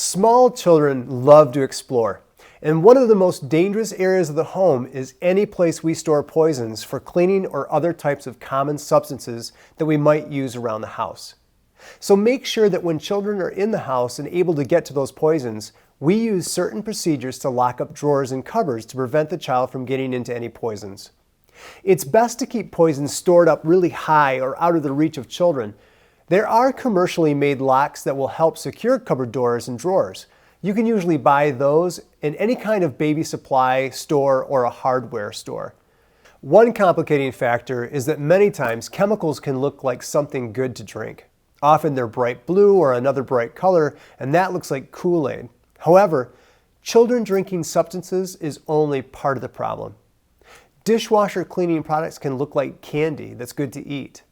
Small children love to explore, and one of the most dangerous areas of the home is any place we store poisons for cleaning or other types of common substances that we might use around the house. So make sure that when children are in the house and able to get to those poisons, we use certain procedures to lock up drawers and cupboards to prevent the child from getting into any poisons. It's best to keep poisons stored up really high or out of the reach of children. There are commercially made locks that will help secure cupboard doors and drawers. You can usually buy those in any kind of baby supply store or a hardware store. One complicating factor is that many times chemicals can look like something good to drink. Often they're bright blue or another bright color, and that looks like Kool-Aid. However, children drinking substances is only part of the problem. Dishwasher cleaning products can look like candy that's good to eat.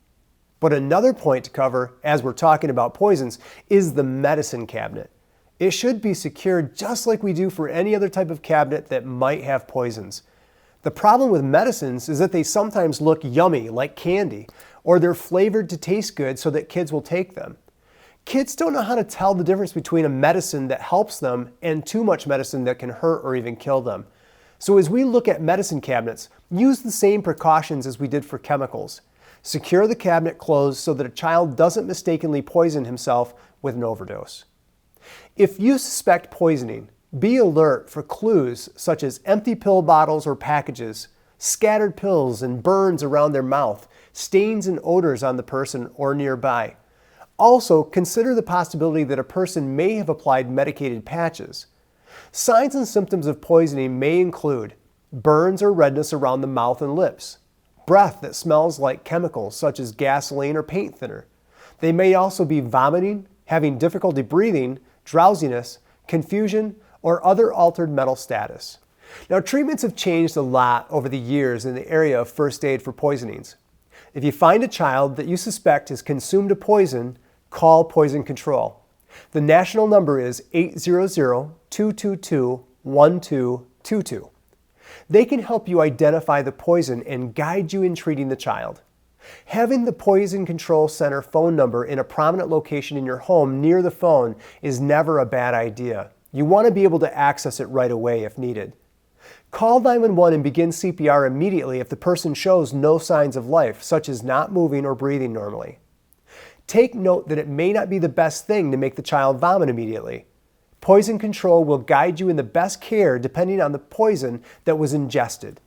But another point to cover, as we're talking about poisons, is the medicine cabinet. It should be secured just like we do for any other type of cabinet that might have poisons. The problem with medicines is that they sometimes look yummy, like candy, or they're flavored to taste good so that kids will take them. Kids don't know how to tell the difference between a medicine that helps them and too much medicine that can hurt or even kill them. So as we look at medicine cabinets, use the same precautions as we did for chemicals. Secure the cabinet closed so that a child doesn't mistakenly poison himself with an overdose. If you suspect poisoning, be alert for clues such as empty pill bottles or packages, scattered pills and burns around their mouth, stains and odors on the person or nearby. Also, consider the possibility that a person may have applied medicated patches. Signs and symptoms of poisoning may include burns or redness around the mouth and lips, breath that smells like chemicals such as gasoline or paint thinner. They may also be vomiting, having difficulty breathing, drowsiness, confusion, or other altered mental status. Now, treatments have changed a lot over the years in the area of first aid for poisonings. If you find a child that you suspect has consumed a poison, call Poison Control. The national number is 800-222-1222. They can help you identify the poison and guide you in treating the child. Having the Poison Control Center phone number in a prominent location in your home near the phone is never a bad idea. You want to be able to access it right away if needed. Call 911 and begin CPR immediately if the person shows no signs of life, such as not moving or breathing normally. Take note that it may not be the best thing to make the child vomit immediately. Poison Control will guide you in the best care depending on the poison that was ingested.